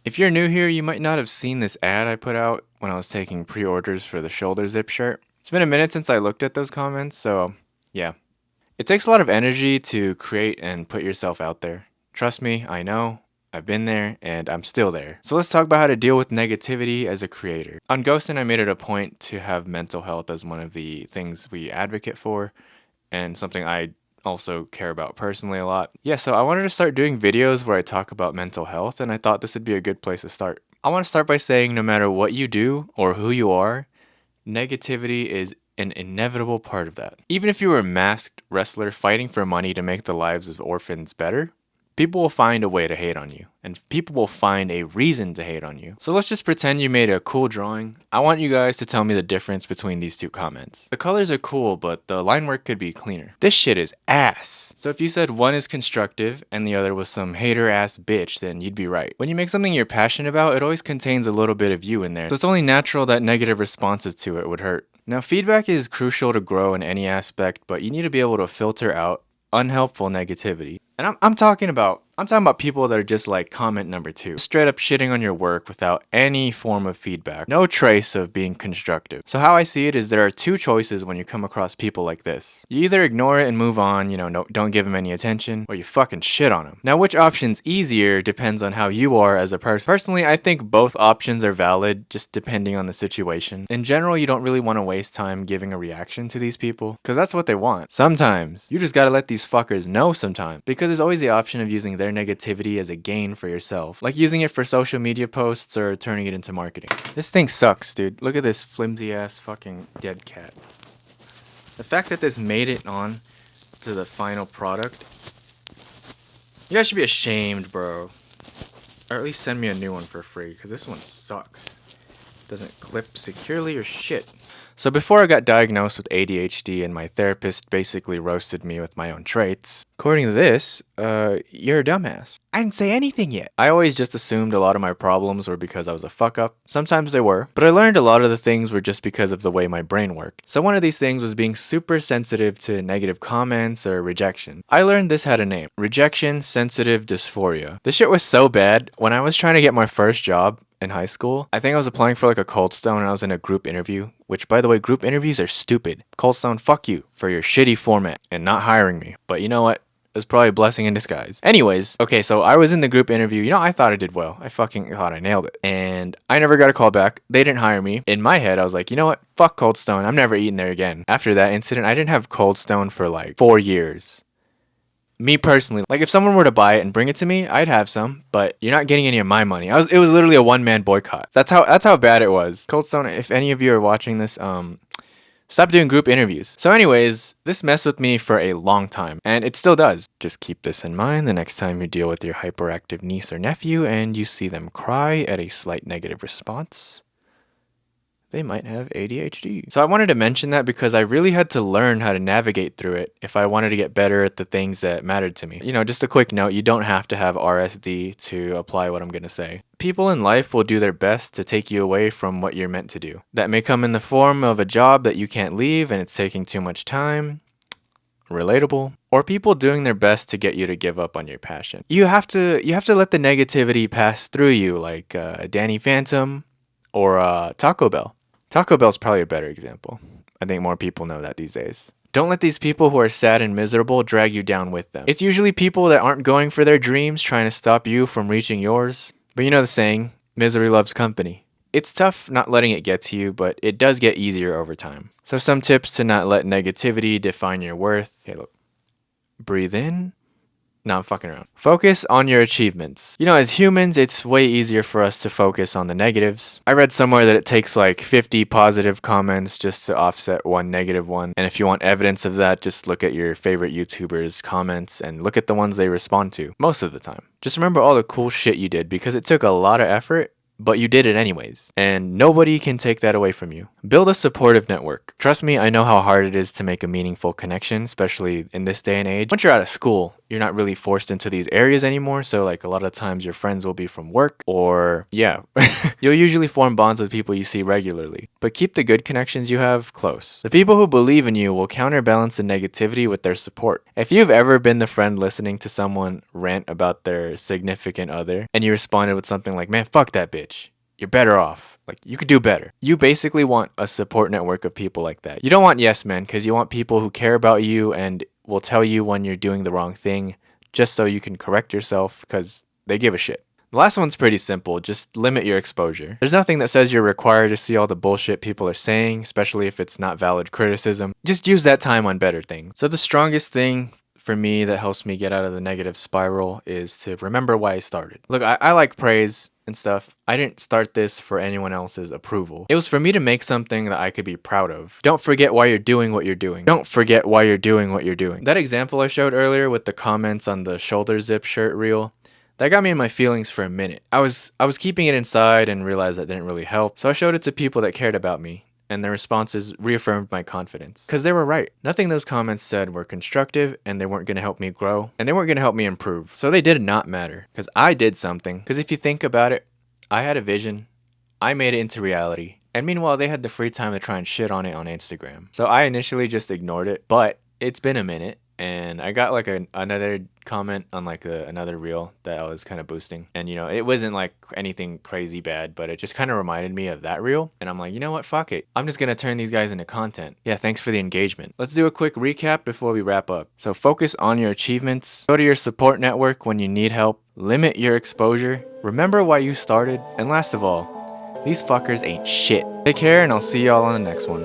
If you're new here, you might not have seen this ad I put out when I was taking pre-orders for the shoulder zip shirt. It's been a minute since I looked at those comments, so yeah. It takes a lot of energy to create and put yourself out there. Trust me, I know. I've been there and I'm still there. So let's talk about how to deal with negativity as a creator. On Ghostin', I made it a point to have mental health as one of the things we advocate for and something I also care about personally a lot. Yeah, so I wanted to start doing videos where I talk about mental health, and I thought this would be a good place to start. I want to start by saying no matter what you do or who you are, negativity is an inevitable part of that. Even if you were a masked wrestler fighting for money to make the lives of orphans better, people will find a way to hate on you, and people will find a reason to hate on you. So let's just pretend you made a cool drawing. I want you guys to tell me the difference between these two comments. The colors are cool, but the line work could be cleaner. This shit is ass. So if you said one is constructive and the other was some hater ass bitch, then you'd be right. When you make something you're passionate about, it always contains a little bit of you in there. So it's only natural that negative responses to it would hurt. Now, feedback is crucial to grow in any aspect, but you need to be able to filter out unhelpful negativity. And I'm talking about people that are just like comment number 2. Straight up shitting on your work without any form of feedback. No trace of being constructive. So how I see it is there are two choices when you come across people like this. You either ignore it and move on, don't give them any attention, or you fucking shit on them. Now which option's easier depends on how you are as a person. Personally, I think both options are valid, just depending on the situation. In general, you don't really want to waste time giving a reaction to these people, because that's what they want. Sometimes, you just gotta let these fuckers know sometime, because there's always the option of using their negativity as a gain for yourself, like using it for social media posts or turning it into marketing. This thing sucks, dude. Look at this flimsy ass fucking dead cat. The fact that this made it on to the final product, you guys should be ashamed, bro. Or at least send me a new one for free, because this one sucks. Doesn't clip securely or shit. So before I got diagnosed with ADHD and my therapist basically roasted me with my own traits, according to this, you're a dumbass. I didn't say anything yet. I always just assumed a lot of my problems were because I was a fuck up. Sometimes they were, but I learned a lot of the things were just because of the way my brain worked. So one of these things was being super sensitive to negative comments or rejection. I learned this had a name. Rejection sensitive dysphoria. This shit was so bad. When I was trying to get my first job in high school, I think I was applying for like a Cold Stone and I was in a group interview, which by the way, group interviews are stupid. Cold Stone, fuck you for your shitty format and not hiring me. But you know what? It was probably a blessing in disguise. Anyways, okay, so I was in the group interview. I thought I did well. I fucking thought I nailed it. And I never got a call back. They didn't hire me. In my head, I was like, you know what? Fuck Cold Stone. I'm never eating there again. After that incident, I didn't have Cold Stone for like 4 years. Me personally, like if someone were to buy it and bring it to me, I'd have some, but you're not getting any of my money. It was literally a one-man boycott. That's how bad it was. Cold Stone, if any of you are watching this, stop doing group interviews. So anyways, this messed with me for a long time, and it still does. Just keep this in mind the next time you deal with your hyperactive niece or nephew and you see them cry at a slight negative response. They might have ADHD. So I wanted to mention that because I really had to learn how to navigate through it if I wanted to get better at the things that mattered to me. Just a quick note, you don't have to have RSD to apply what I'm going to say. People in life will do their best to take you away from what you're meant to do. That may come in the form of a job that you can't leave and it's taking too much time. Relatable. Or people doing their best to get you to give up on your passion. You have to let the negativity pass through you, like Danny Phantom or Taco Bell. Taco Bell's probably a better example. I think more people know that these days. Don't let these people who are sad and miserable drag you down with them. It's usually people that aren't going for their dreams trying to stop you from reaching yours. But you know the saying, misery loves company. It's tough not letting it get to you, but it does get easier over time. So some tips to not let negativity define your worth. Hey, look. Breathe in. No, I'm fucking around. Focus on your achievements. As humans, it's way easier for us to focus on the negatives. I read somewhere that it takes like 50 positive comments just to offset one negative one. And if you want evidence of that, just look at your favorite YouTubers' comments and look at the ones they respond to most of the time. Just remember all the cool shit you did because it took a lot of effort, but you did it anyways. And nobody can take that away from you. Build a supportive network. Trust me, I know how hard it is to make a meaningful connection, especially in this day and age. Once you're out of school, you're not really forced into these areas anymore. So like a lot of times your friends will be from work or yeah, you'll usually form bonds with people you see regularly. But keep the good connections you have close. The people who believe in you will counterbalance the negativity with their support. If you've ever been the friend listening to someone rant about their significant other and you responded with something like, man, fuck that bitch, you're better off. Like, you could do better. You basically want a support network of people like that. You don't want yes men, because you want people who care about you and will tell you when you're doing the wrong thing just so you can correct yourself because they give a shit. The last one's pretty simple. Just limit your exposure. There's nothing that says you're required to see all the bullshit people are saying, especially if it's not valid criticism. Just use that time on better things. So the strongest thing for me that helps me get out of the negative spiral is to remember why I started. Look, I like praise and stuff. I didn't start this for anyone else's approval. It was for me to make something that I could be proud of. Don't forget why you're doing what you're doing. Don't forget why you're doing what you're doing. That example I showed earlier with the comments on the shoulder zip shirt reel, that got me in my feelings for a minute. I was keeping it inside and realized that didn't really help. So I showed it to people that cared about me, and their responses reaffirmed my confidence. Because they were right. Nothing those comments said were constructive, and they weren't going to help me grow, and they weren't going to help me improve. So they did not matter, because I did something. Because if you think about it, I had a vision, I made it into reality, and meanwhile they had the free time to try and shit on it on Instagram. So I initially just ignored it, but it's been a minute, and I got like another comment on like another reel that I was kind of boosting, and you know, it wasn't like anything crazy bad, but it just kind of reminded me of that reel, and I'm like, you know what, fuck it, I'm just gonna turn these guys into content. Yeah, thanks for the engagement. Let's do a quick recap before we wrap up. So focus on your achievements, go to your support network when you need help, limit your exposure, remember why you started, and last of all, these fuckers ain't shit. Take care, and I'll see y'all on the next one.